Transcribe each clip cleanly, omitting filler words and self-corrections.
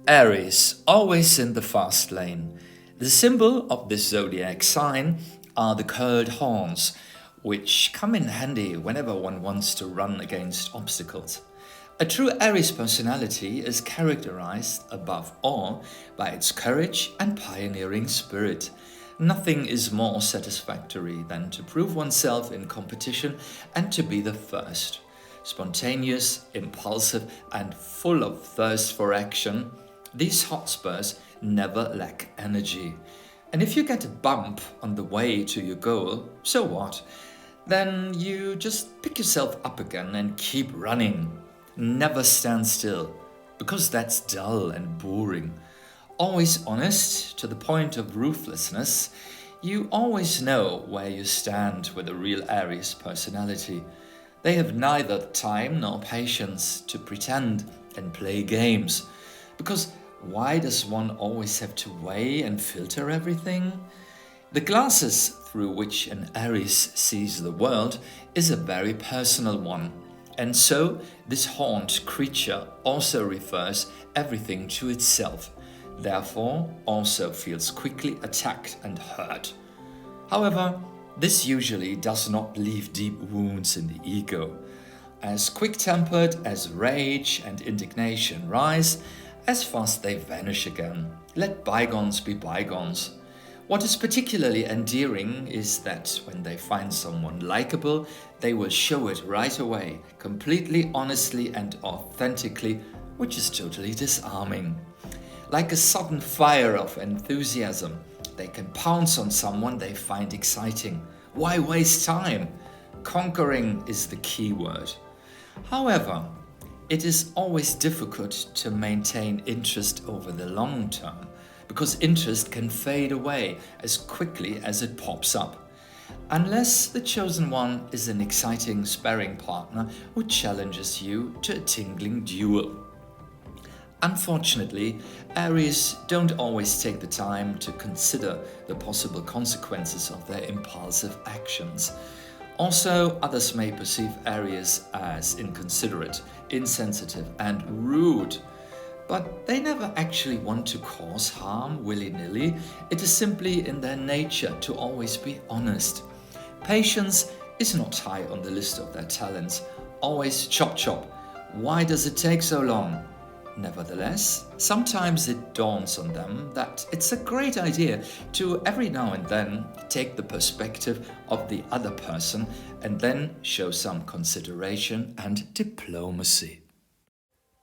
Aries, always in the fast lane. The symbol of this zodiac sign are the curled horns, which come in handy whenever one wants to run against obstacles. A true Aries personality is characterized, above all, by its courage and pioneering spirit. Nothing is more satisfactory than to prove oneself in competition and to be the first. Spontaneous, impulsive, and full of thirst for action, these hotspurs never lack energy. And if you get a bump on the way to your goal, so what? Then you just pick yourself up again and keep running. Never stand still, because that's dull and boring. Always honest to the point of ruthlessness, you always know where you stand with a real Aries personality. They have neither time nor patience to pretend and play games, because why does one always have to weigh and filter everything? The glasses through which an Aries sees the world is a very personal one, and so this horned creature also refers everything to itself, therefore also feels quickly attacked and hurt. However, this usually does not leave deep wounds in the ego. As quick-tempered as rage and indignation rise, as fast they vanish again. Let bygones be bygones. What is particularly endearing is that when they find someone likable, they will show it right away, completely honestly and authentically, which is totally disarming. Like a sudden fire of enthusiasm, they can pounce on someone they find exciting. Why waste time? Conquering is the key word. However, it is always difficult to maintain interest over the long term, because interest can fade away as quickly as it pops up, unless the chosen one is an exciting sparring partner who challenges you to a tingling duel. Unfortunately, Aries don't always take the time to consider the possible consequences of their impulsive actions. Also, others may perceive Aries as inconsiderate, insensitive, and rude. But they never actually want to cause harm willy-nilly. It is simply in their nature to always be honest. Patience is not high on the list of their talents. Always chop chop. Why does it take so long? Nevertheless, sometimes it dawns on them that it's a great idea to every now and then take the perspective of the other person and then show some consideration and diplomacy.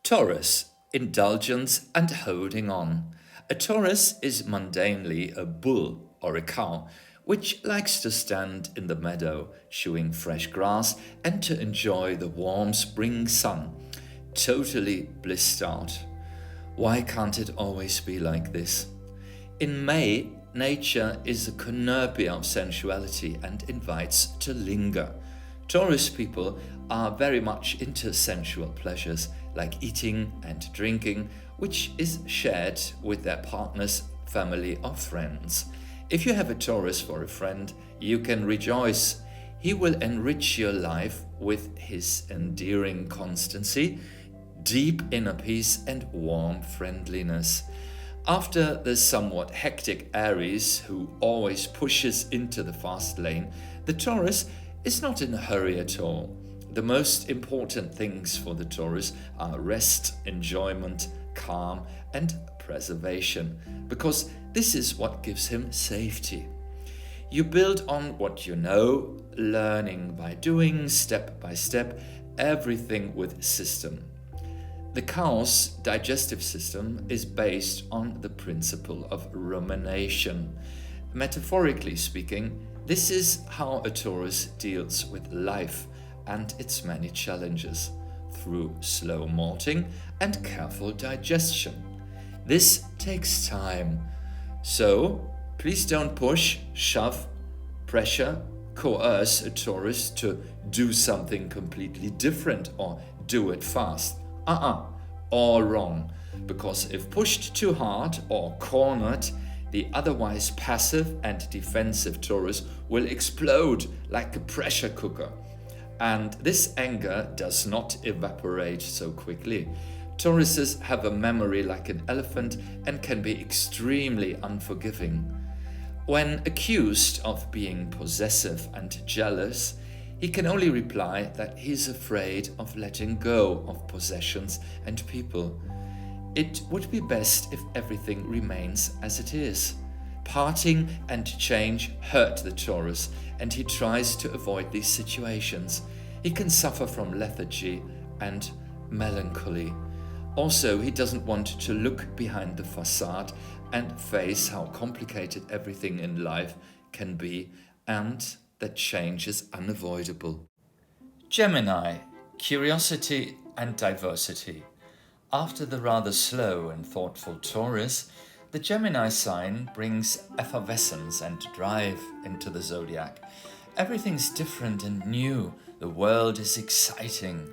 Taurus, indulgence and holding on. A Taurus is mundanely a bull or a cow, which likes to stand in the meadow, chewing fresh grass, and to enjoy the warm spring sun. Totally blissed out. Why can't it always be like this? In May, nature is a cornucopia of sensuality and invites to linger. Taurus people are very much into sensual pleasures like eating and drinking, which is shared with their partners, family, or friends. If you have a Taurus for a friend, you can rejoice. He will enrich your life with his endearing constancy, deep inner peace, and warm friendliness. After the somewhat hectic Aries, who always pushes into the fast lane, the Taurus is not in a hurry at all. The most important things for the Taurus are rest, enjoyment, calm, and preservation, because this is what gives him safety. You build on what you know, learning by doing, step by step, everything with system. The cow's digestive system is based on the principle of rumination. Metaphorically speaking, this is how a Taurus deals with life and its many challenges, through slow malting and careful digestion. This takes time. So, please don't push, shove, pressure, coerce a Taurus to do something completely different or do it fast. All wrong. Because if pushed too hard or cornered, the otherwise passive and defensive Taurus will explode like a pressure cooker. And this anger does not evaporate so quickly. Tauruses have a memory like an elephant and can be extremely unforgiving. When accused of being possessive and jealous, he can only reply that he's afraid of letting go of possessions and people. It would be best if everything remains as it is. Parting and change hurt the Taurus, and he tries to avoid these situations. He can suffer from lethargy and melancholy. Also, he doesn't want to look behind the facade and face how complicated everything in life can be, and that change is unavoidable. Gemini, curiosity and diversity. After the rather slow and thoughtful Taurus, the Gemini sign brings effervescence and drive into the zodiac. Everything's different and new. The world is exciting.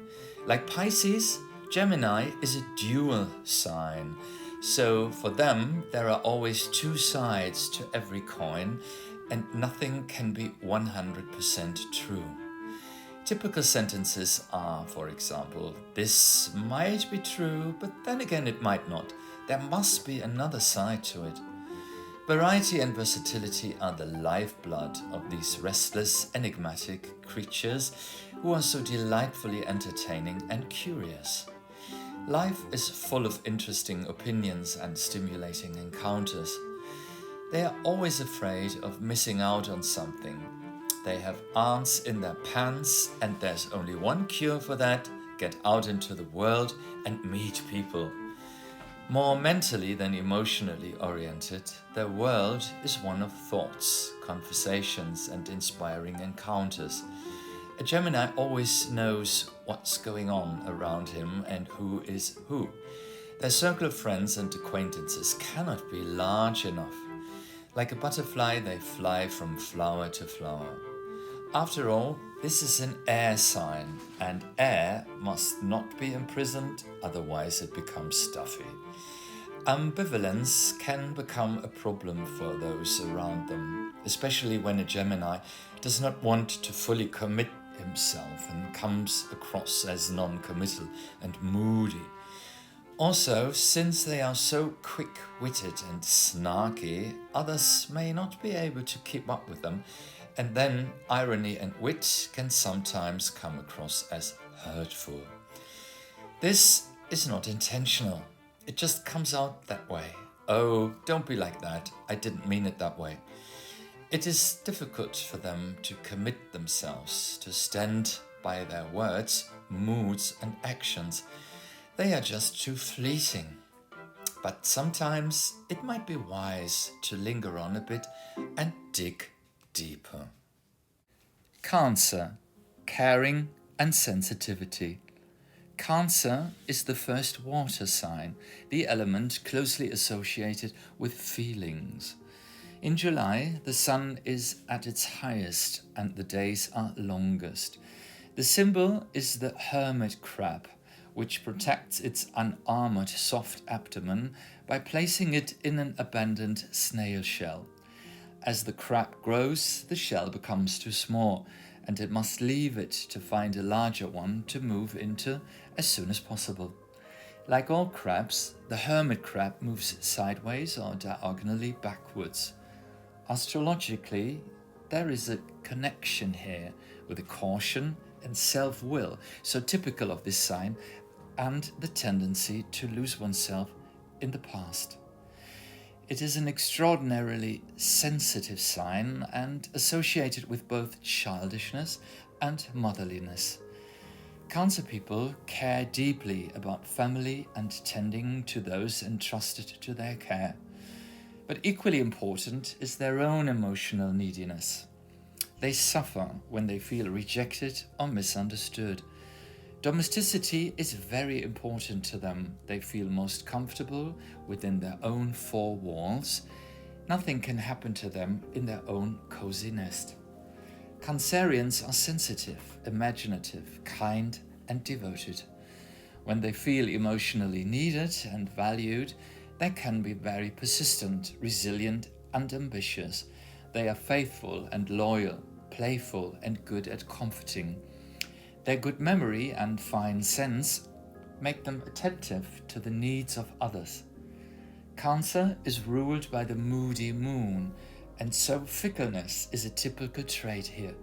Like Pisces, Gemini is a dual sign. So for them, there are always two sides to every coin, and nothing can be 100% true. Typical sentences are, for example, "This might be true, but then again it might not. There must be another side to it." Variety and versatility are the lifeblood of these restless, enigmatic creatures who are so delightfully entertaining and curious. Life is full of interesting opinions and stimulating encounters. They are always afraid of missing out on something. They have ants in their pants, and there's only one cure for that: get out into the world and meet people. More mentally than emotionally oriented, their world is one of thoughts, conversations, and inspiring encounters. A Gemini always knows what's going on around him and who is who. Their circle of friends and acquaintances cannot be large enough. Like a butterfly, they fly from flower to flower. After all, this is an air sign, and air must not be imprisoned, otherwise it becomes stuffy. Ambivalence can become a problem for those around them, especially when a Gemini does not want to fully commit himself and comes across as non-committal and moody. Also, since they are so quick-witted and snarky, others may not be able to keep up with them, and then irony and wit can sometimes come across as hurtful. This is not intentional. It just comes out that way. "Oh, don't be like that. I didn't mean it that way." It is difficult for them to commit themselves, to stand by their words, moods, and actions. They are just too fleeting. But sometimes it might be wise to linger on a bit and dig deeper. Cancer, caring and sensitivity. Cancer is the first water sign, the element closely associated with feelings. In July, the sun is at its highest and the days are longest. The symbol is the hermit crab, which protects its unarmored soft abdomen by placing it in an abandoned snail shell. As the crab grows, the shell becomes too small, and it must leave it to find a larger one to move into as soon as possible. Like all crabs, the hermit crab moves sideways or diagonally backwards. Astrologically, there is a connection here with a caution and self-will, so typical of this sign, and the tendency to lose oneself in the past. It is an extraordinarily sensitive sign and associated with both childishness and motherliness. Cancer people care deeply about family and tending to those entrusted to their care. But equally important is their own emotional neediness. They suffer when they feel rejected or misunderstood. Domesticity is very important to them. They feel most comfortable within their own four walls. Nothing can happen to them in their own cozy nest. Cancerians are sensitive, imaginative, kind, and devoted. When they feel emotionally needed and valued, they can be very persistent, resilient, and ambitious. They are faithful and loyal, playful, and good at comforting. Their good memory and fine sense make them attentive to the needs of others. Cancer is ruled by the moody moon, and so fickleness is a typical trait here.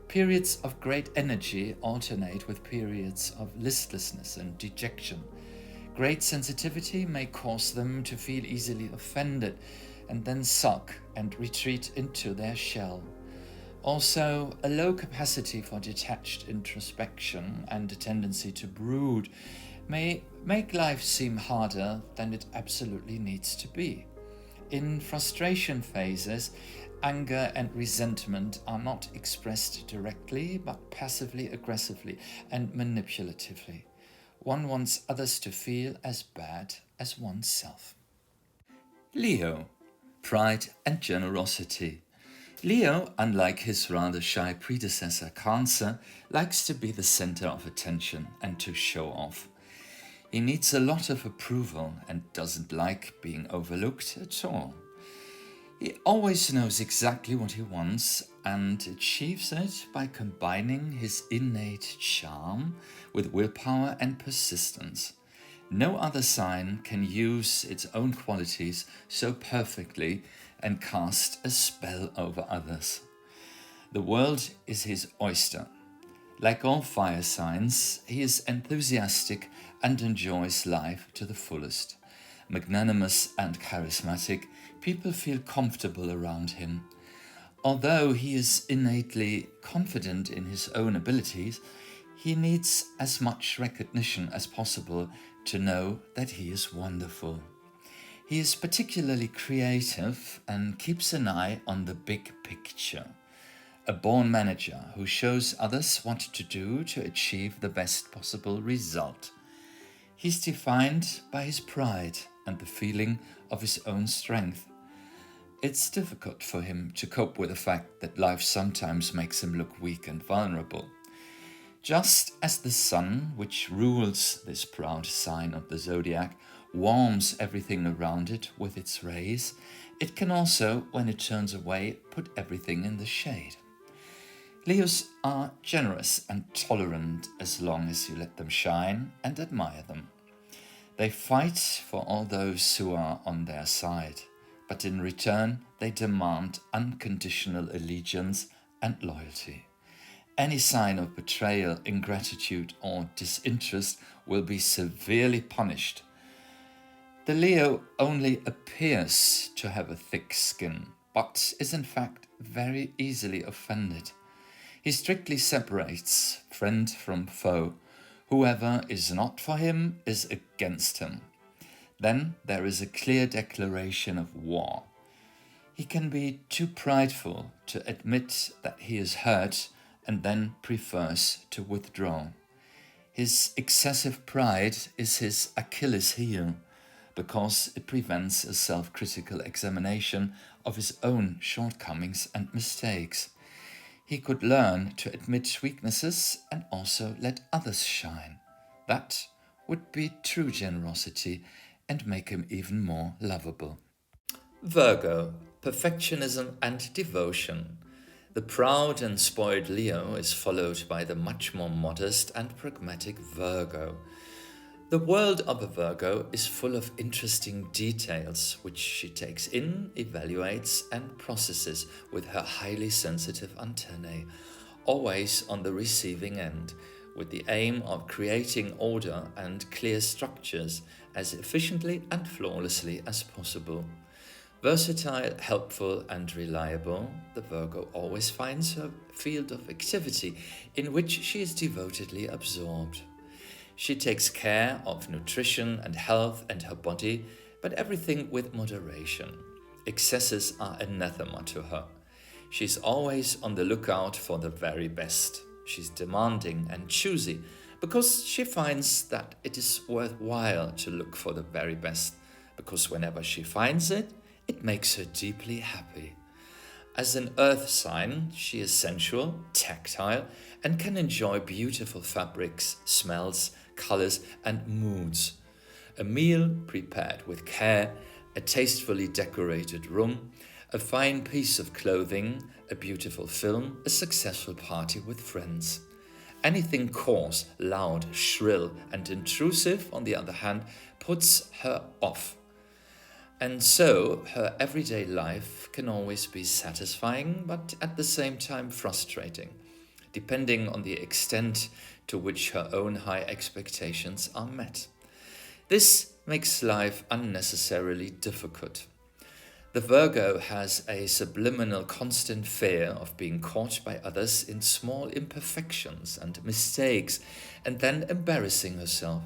Periods of great energy alternate with periods of listlessness and dejection. Great sensitivity may cause them to feel easily offended and then sulk and retreat into their shell. Also, a low capacity for detached introspection and a tendency to brood may make life seem harder than it absolutely needs to be. In frustration phases, anger and resentment are not expressed directly but passively aggressively and manipulatively. One wants others to feel as bad as oneself. Leo, pride and generosity. Leo, unlike his rather shy predecessor Cancer, likes to be the center of attention and to show off. He needs a lot of approval and doesn't like being overlooked at all. He always knows exactly what he wants and achieves it by combining his innate charm with willpower and persistence. No other sign can use its own qualities so perfectly and cast a spell over others. The world is his oyster. Like all fire signs, he is enthusiastic and enjoys life to the fullest. Magnanimous and charismatic, people feel comfortable around him. Although he is innately confident in his own abilities, he needs as much recognition as possible to know that he is wonderful. He is particularly creative and keeps an eye on the big picture. A born manager who shows others what to do to achieve the best possible result. He's defined by his pride and the feeling of his own strength. It's difficult for him to cope with the fact that life sometimes makes him look weak and vulnerable. Just as the sun, which rules this proud sign of the zodiac, warms everything around it with its rays, it can also, when it turns away, put everything in the shade. Leos are generous and tolerant as long as you let them shine and admire them. They fight for all those who are on their side, but in return they demand unconditional allegiance and loyalty. Any sign of betrayal, ingratitude, or disinterest will be severely punished. The Leo only appears to have a thick skin, but is in fact very easily offended. He strictly separates friend from foe. Whoever is not for him is against him. Then there is a clear declaration of war. He can be too prideful to admit that he is hurt and then prefers to withdraw. His excessive pride is his Achilles heel because it prevents a self-critical examination of his own shortcomings and mistakes. He could learn to admit weaknesses and also let others shine. That would be true generosity and make him even more lovable. Virgo, perfectionism and devotion. The proud and spoiled Leo is followed by the much more modest and pragmatic Virgo. The world of a Virgo is full of interesting details, which she takes in, evaluates, and processes with her highly sensitive antennae, always on the receiving end, with the aim of creating order and clear structures as efficiently and flawlessly as possible. Versatile, helpful, and reliable, the Virgo always finds her field of activity in which she is devotedly absorbed. She takes care of nutrition and health and her body, but everything with moderation. Excesses are anathema to her. She's always on the lookout for the very best. She's demanding and choosy because she finds that it is worthwhile to look for the very best, because whenever she finds it, it makes her deeply happy. As an earth sign, she is sensual, tactile, and can enjoy beautiful fabrics, smells, colors, and moods. A meal prepared with care, a tastefully decorated room, a fine piece of clothing, a beautiful film, a successful party with friends. Anything coarse, loud, shrill, and intrusive, on the other hand, puts her off. And so, her everyday life can always be satisfying, but at the same time frustrating, depending on the extent to which her own high expectations are met. This makes life unnecessarily difficult. The Virgo has a subliminal constant fear of being caught by others in small imperfections and mistakes and then embarrassing herself.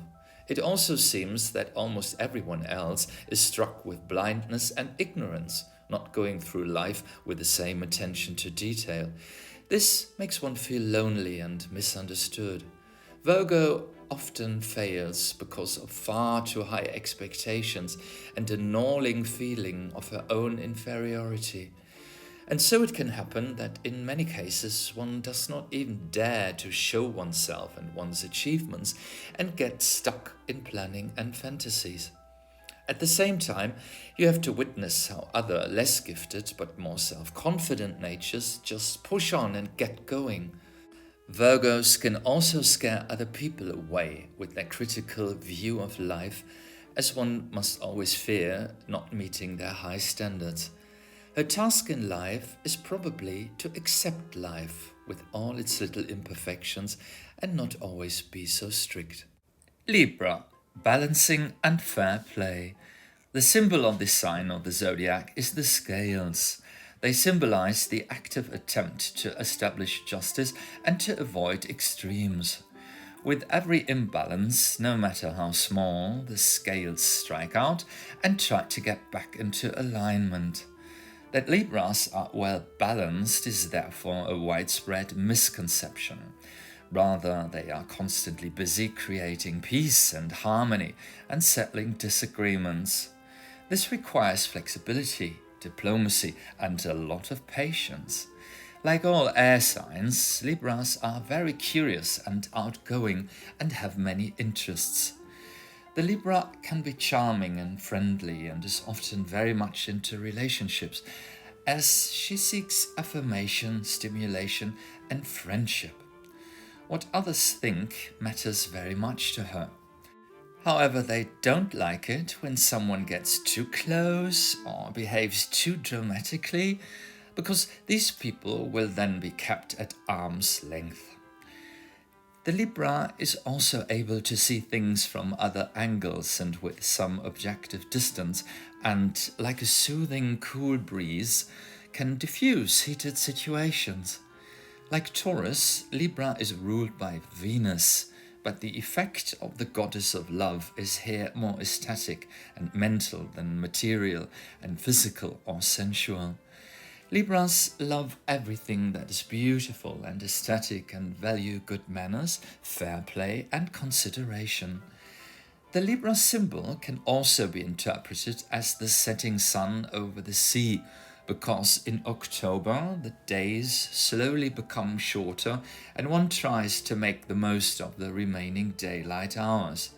It also seems that almost everyone else is struck with blindness and ignorance, not going through life with the same attention to detail. This makes one feel lonely and misunderstood. Virgo often fails because of far too high expectations and a gnawing feeling of her own inferiority. And so it can happen that in many cases one does not even dare to show oneself and one's achievements and gets stuck in planning and fantasies. At the same time, you have to witness how other less gifted but more self-confident natures just push on and get going. Virgos can also scare other people away with their critical view of life, as one must always fear not meeting their high standards. Her task in life is probably to accept life with all its little imperfections and not always be so strict. Libra, balancing and fair play. The symbol of this sign of the zodiac is the scales. They symbolize the active attempt to establish justice and to avoid extremes. With every imbalance, no matter how small, the scales strike out and try to get back into alignment. That Libras are well balanced is therefore a widespread misconception. Rather, they are constantly busy creating peace and harmony and settling disagreements. This requires flexibility, diplomacy, and a lot of patience. Like all air signs, Libras are very curious and outgoing and have many interests. The Libra can be charming and friendly and is often very much into relationships, as she seeks affirmation, stimulation, and friendship. What others think matters very much to her. However, they don't like it when someone gets too close or behaves too dramatically, because these people will then be kept at arm's length. The Libra is also able to see things from other angles and with some objective distance, and like a soothing, cool breeze, can diffuse heated situations. Like Taurus, Libra is ruled by Venus, but the effect of the goddess of love is here more aesthetic and mental than material and physical or sensual. Libras love everything that is beautiful and aesthetic and value good manners, fair play, and consideration. The Libra symbol can also be interpreted as the setting sun over the sea, because in October the days slowly become shorter and one tries to make the most of the remaining daylight hours.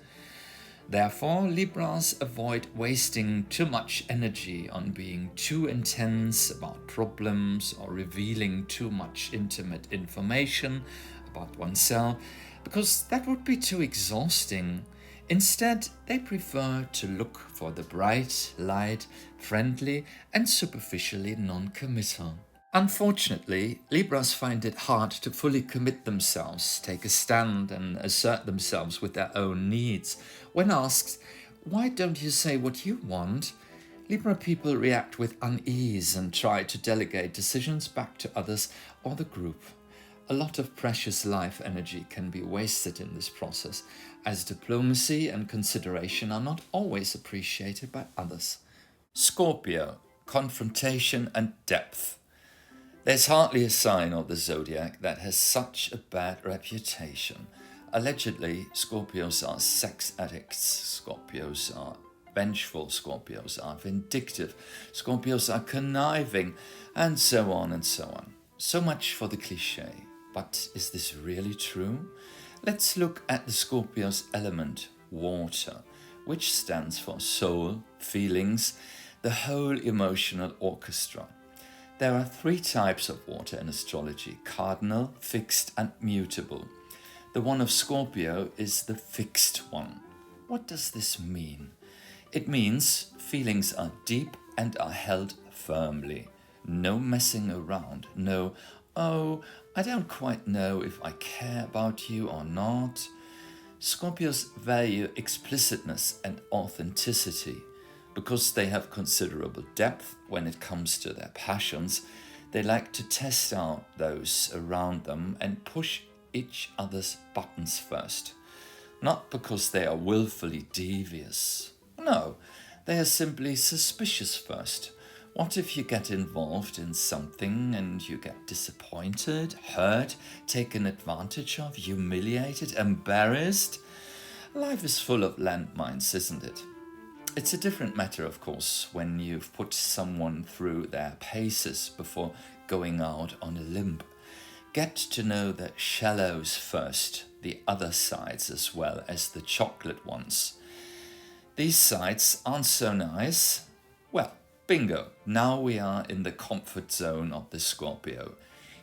Therefore, Libras avoid wasting too much energy on being too intense about problems or revealing too much intimate information about oneself, because that would be too exhausting. Instead, they prefer to look for the bright, light, friendly, and superficially non-committal. Unfortunately, Libras find it hard to fully commit themselves, take a stand, and assert themselves with their own needs. When asked, "Why don't you say what you want?" Libra people react with unease and try to delegate decisions back to others or the group. A lot of precious life energy can be wasted in this process, as diplomacy and consideration are not always appreciated by others. Scorpio, confrontation and depth. There's hardly a sign of the zodiac that has such a bad reputation. Allegedly, Scorpios are sex addicts, Scorpios are vengeful, Scorpios are vindictive, Scorpios are conniving, and so on and so on. So much for the cliché. But is this really true? Let's look at the Scorpio's element, water, which stands for soul, feelings, the whole emotional orchestra. There are 3 types of water in astrology: cardinal, fixed, and mutable. The one of Scorpio is the fixed one. What does this mean? It means feelings are deep and are held firmly. No messing around. No, oh, I don't quite know if I care about you or not. Scorpios value explicitness and authenticity. Because they have considerable depth when it comes to their passions, they like to test out those around them and push each other's buttons first. Not because they are willfully devious. No, they are simply suspicious first. What if you get involved in something and you get disappointed, hurt, taken advantage of, humiliated, embarrassed? Life is full of landmines, isn't it? It's a different matter, of course, when you've put someone through their paces before going out on a limb. Get to know the shallows first, the other sides as well as the chocolate ones. These sides aren't so nice. Well, bingo, now we are in the comfort zone of the Scorpio.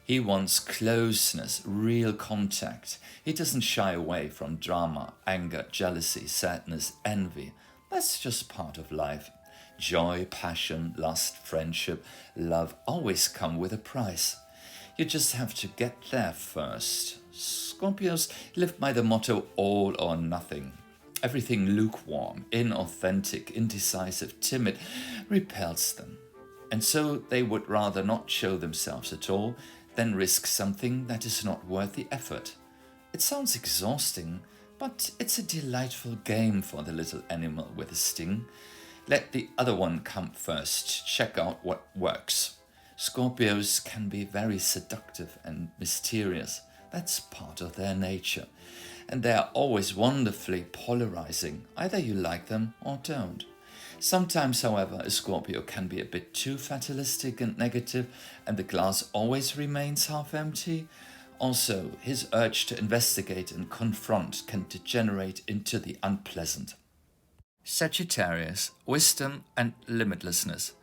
He wants closeness, real contact. He doesn't shy away from drama, anger, jealousy, sadness, envy. That's just part of life. Joy, passion, lust, friendship, love always come with a price. You just have to get there first. Scorpios live by the motto all or nothing. Everything lukewarm, inauthentic, indecisive, timid repels them. And so they would rather not show themselves at all than risk something that is not worth the effort. It sounds exhausting, but it's a delightful game for the little animal with a sting. Let the other one come first. Check out what works. Scorpios can be very seductive and mysterious. That's part of their nature. And they are always wonderfully polarizing. Either you like them or don't. Sometimes, however, a Scorpio can be a bit too fatalistic and negative, and the glass always remains half empty. Also, his urge to investigate and confront can degenerate into the unpleasant. Sagittarius, wisdom and limitlessness.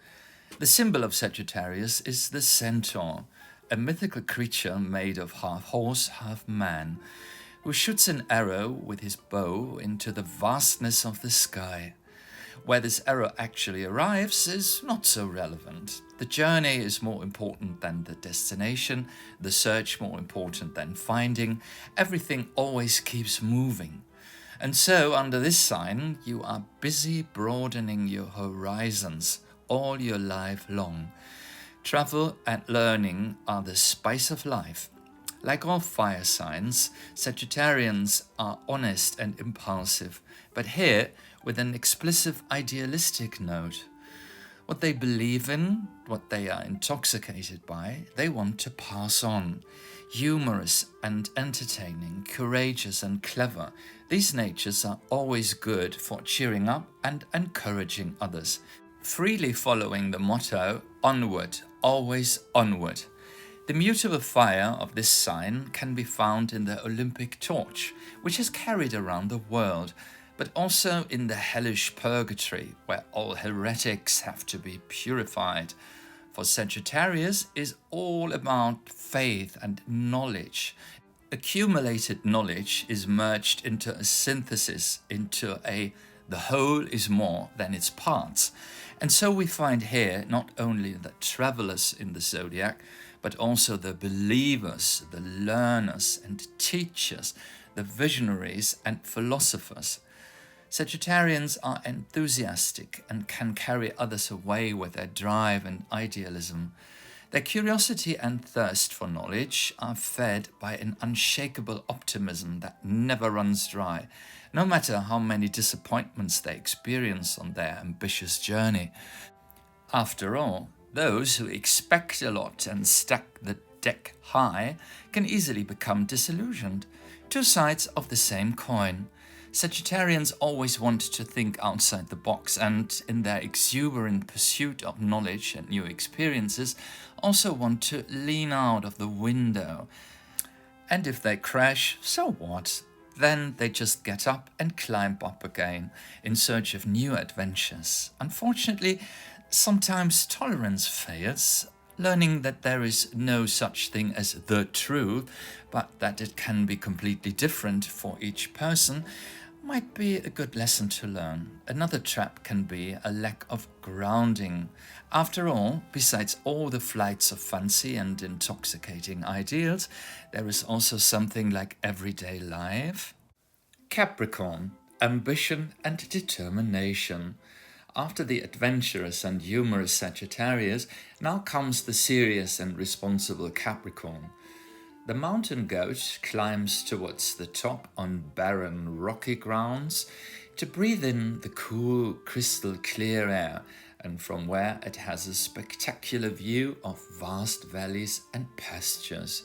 The symbol of Sagittarius is the centaur, a mythical creature made of half horse, half man, who shoots an arrow with his bow into the vastness of the sky. Where this arrow actually arrives is not so relevant. The journey is more important than the destination, the search more important than finding. Everything always keeps moving. And so, under this sign, you are busy broadening your horizons all your life long. Travel and learning are the spice of life. Like all fire signs, Sagittarians are honest and impulsive, but here with an explicit idealistic note. What they believe in, what they are intoxicated by, they want to pass on. Humorous and entertaining, courageous and clever, these natures are always good for cheering up and encouraging others, freely following the motto, onward, always onward. The mutable fire of this sign can be found in the Olympic torch, which is carried around the world, but also in the hellish purgatory, where all heretics have to be purified. For Sagittarius is all about faith and knowledge. Accumulated knowledge is merged into a synthesis, into the whole is more than its parts. And so we find here not only the travelers in the Zodiac, but also the believers, the learners and teachers, the visionaries and philosophers. Sagittarians are enthusiastic and can carry others away with their drive and idealism. Their curiosity and thirst for knowledge are fed by an unshakable optimism that never runs dry, no matter how many disappointments they experience on their ambitious journey. After all, those who expect a lot and stack the deck high can easily become disillusioned. Two sides of the same coin. Sagittarians always want to think outside the box and, in their exuberant pursuit of knowledge and new experiences, also want to lean out of the window. And if they crash, so what? Then they just get up and climb up again in search of new adventures. Unfortunately, sometimes tolerance fails. Learning that there is no such thing as the truth, but that it can be completely different for each person, might be a good lesson to learn. Another trap can be a lack of grounding. After all, besides all the flights of fancy and intoxicating ideals, there is also something like everyday life. Capricorn, ambition and determination. After the adventurous and humorous Sagittarius, now comes the serious and responsible Capricorn. The mountain goat climbs towards the top on barren, rocky grounds to breathe in the cool, crystal clear air, and from where it has a spectacular view of vast valleys and pastures.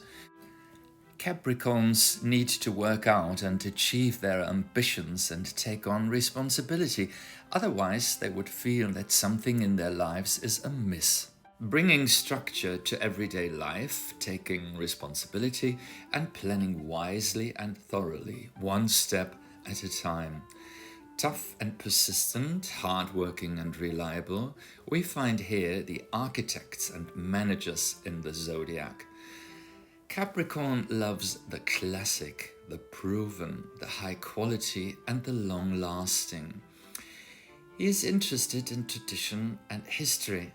Capricorns need to work out and achieve their ambitions and take on responsibility, otherwise, they would feel that something in their lives is amiss. Bringing structure to everyday life, taking responsibility, and planning wisely and thoroughly, one step at a time. Tough and persistent, hardworking and reliable, we find here the architects and managers in the zodiac. Capricorn loves the classic, the proven, the high quality, and the long lasting. He is interested in tradition and history.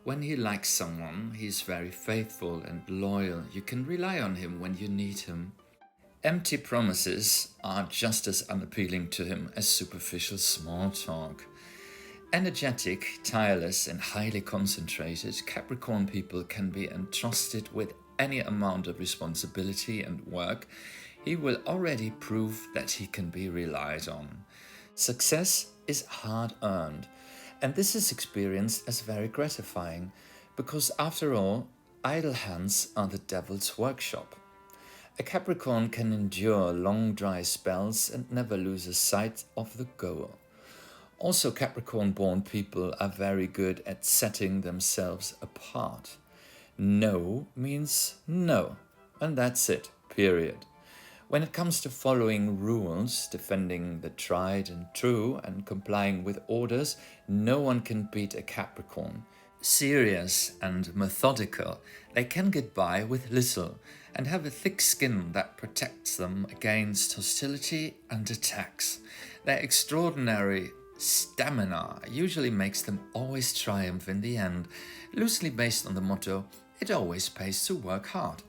When he likes someone, he is very faithful and loyal. You can rely on him when you need him. Empty promises are just as unappealing to him as superficial small talk. Energetic, tireless, and highly concentrated, Capricorn people can be entrusted with any amount of responsibility and work. He will already prove that he can be relied on. Success is hard earned, and this is experienced as very gratifying, because after all, idle hands are the devil's workshop. A Capricorn can endure long dry spells and never loses sight of the goal. Also, Capricorn-born people are very good at setting themselves apart. No means no, and that's it, period. When it comes to following rules, defending the tried and true, and complying with orders, no one can beat a Capricorn. Serious and methodical, they can get by with little and have a thick skin that protects them against hostility and attacks. Their extraordinary stamina usually makes them always triumph in the end, loosely based on the motto, "It always pays to work hard."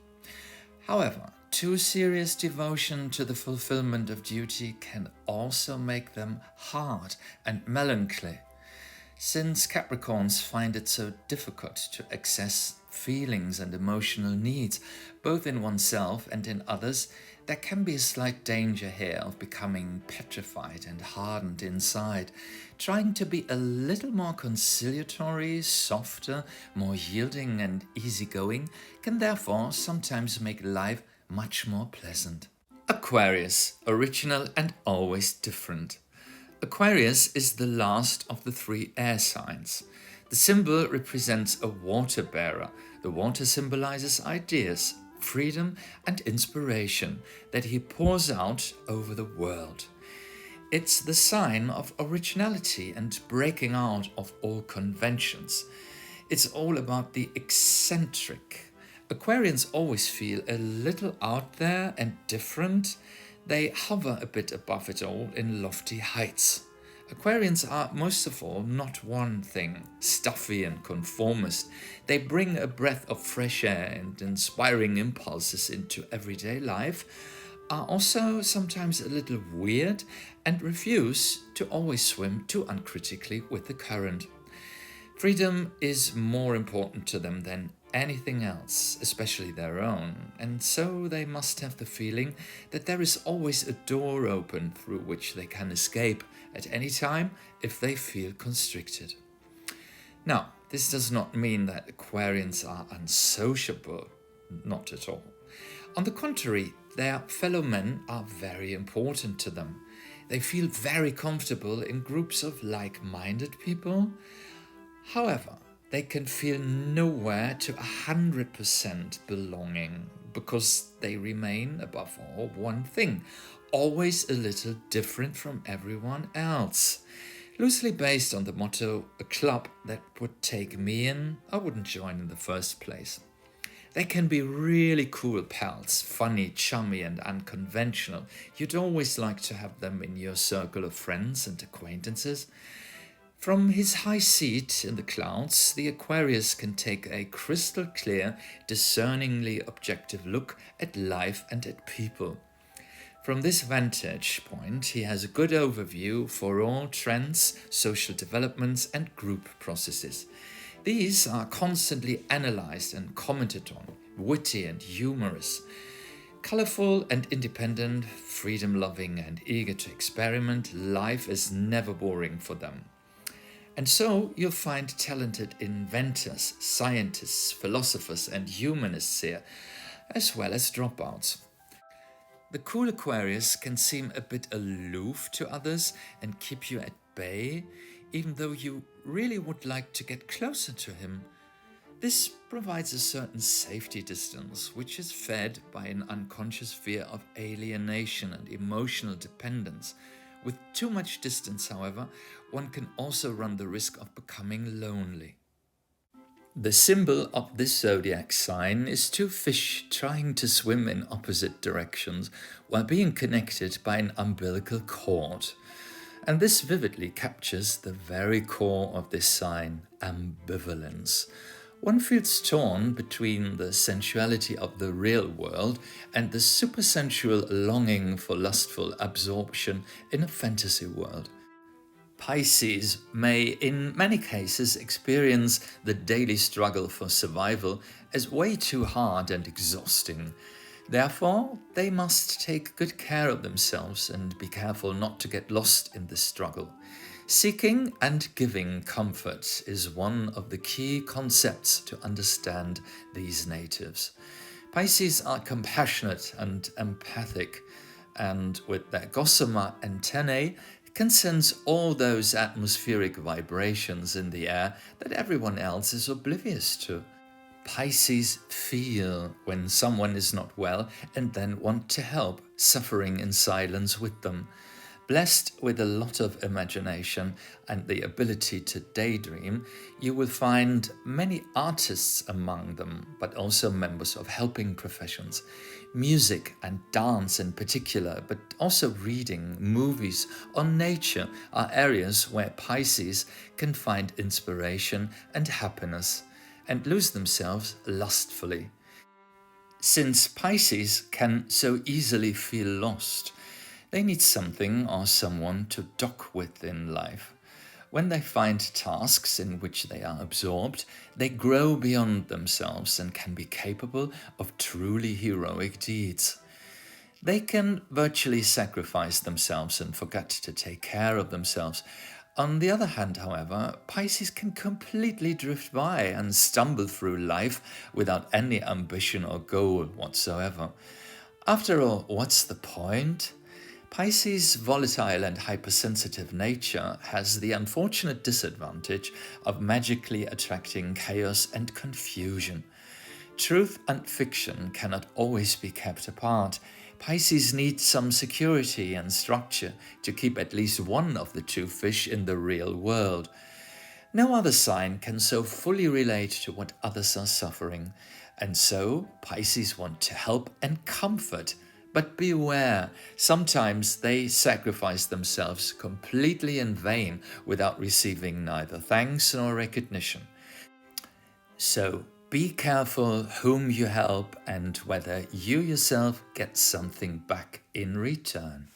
However, too serious devotion to the fulfillment of duty can also make them hard and melancholy. Since Capricorns find it so difficult to access feelings and emotional needs, both in oneself and in others, there can be a slight danger here of becoming petrified and hardened inside. Trying to be a little more conciliatory, softer, more yielding and easygoing can therefore sometimes make life much more pleasant. Aquarius, original and always different. Aquarius is the last of the three air signs. The symbol represents a water bearer. The water symbolizes ideas, freedom, and inspiration that he pours out over the world. It's the sign of originality and breaking out of all conventions. It's all about the eccentric. Aquarians always feel a little out there and different. They hover a bit above it all in lofty heights. Aquarians are most of all not one thing, stuffy and conformist. They bring a breath of fresh air and inspiring impulses into everyday life, are also sometimes a little weird, and refuse to always swim too uncritically with the current. Freedom is more important to them than anything else, especially their own, and so they must have the feeling that there is always a door open through which they can escape at any time if they feel constricted. Now, this does not mean that Aquarians are unsociable, not at all. On the contrary, their fellow men are very important to them. They feel very comfortable in groups of like-minded people. However, they can feel nowhere to 100% belonging, because they remain, above all, one thing, always a little different from everyone else. Loosely based on the motto, a club that would take me in, I wouldn't join in the first place. They can be really cool pals, funny, chummy, and unconventional. You'd always like to have them in your circle of friends and acquaintances. From his high seat in the clouds, the Aquarius can take a crystal clear, discerningly objective look at life and at people. From this vantage point, he has a good overview for all trends, social developments, and group processes. These are constantly analyzed and commented on, witty and humorous. Colorful and independent, freedom loving and eager to experiment, life is never boring for them. And so you'll find talented inventors, scientists, philosophers, and humanists here, as well as dropouts. The cool Aquarius can seem a bit aloof to others and keep you at bay, even though you really would like to get closer to him. This provides a certain safety distance, which is fed by an unconscious fear of alienation and emotional dependence. With too much distance, however, one can also run the risk of becoming lonely. The symbol of this zodiac sign is two fish trying to swim in opposite directions while being connected by an umbilical cord. And this vividly captures the very core of this sign, ambivalence. One feels torn between the sensuality of the real world and the supersensual longing for lustful absorption in a fantasy world. Pisces may, in many cases, experience the daily struggle for survival as way too hard and exhausting. Therefore, they must take good care of themselves and be careful not to get lost in this struggle. Seeking and giving comfort is one of the key concepts to understand these natives. Pisces are compassionate and empathic, and with their gossamer antennae, can sense all those atmospheric vibrations in the air that everyone else is oblivious to. Pisces feel when someone is not well and then want to help, suffering in silence with them. Blessed with a lot of imagination and the ability to daydream, you will find many artists among them, but also members of helping professions. Music and dance in particular, but also reading, movies, or nature are areas where Pisces can find inspiration and happiness and lose themselves lustfully. Since Pisces can so easily feel lost, they need something or someone to dock with in life. When they find tasks in which they are absorbed, they grow beyond themselves and can be capable of truly heroic deeds. They can virtually sacrifice themselves and forget to take care of themselves. On the other hand, however, Pisces can completely drift by and stumble through life without any ambition or goal whatsoever. After all, what's the point? Pisces' volatile and hypersensitive nature has the unfortunate disadvantage of magically attracting chaos and confusion. Truth and fiction cannot always be kept apart. Pisces need some security and structure to keep at least one of the two fish in the real world. No other sign can so fully relate to what others are suffering, and so Pisces want to help and comfort. But beware, sometimes they sacrifice themselves completely in vain without receiving neither thanks nor recognition. So be careful whom you help and whether you yourself get something back in return.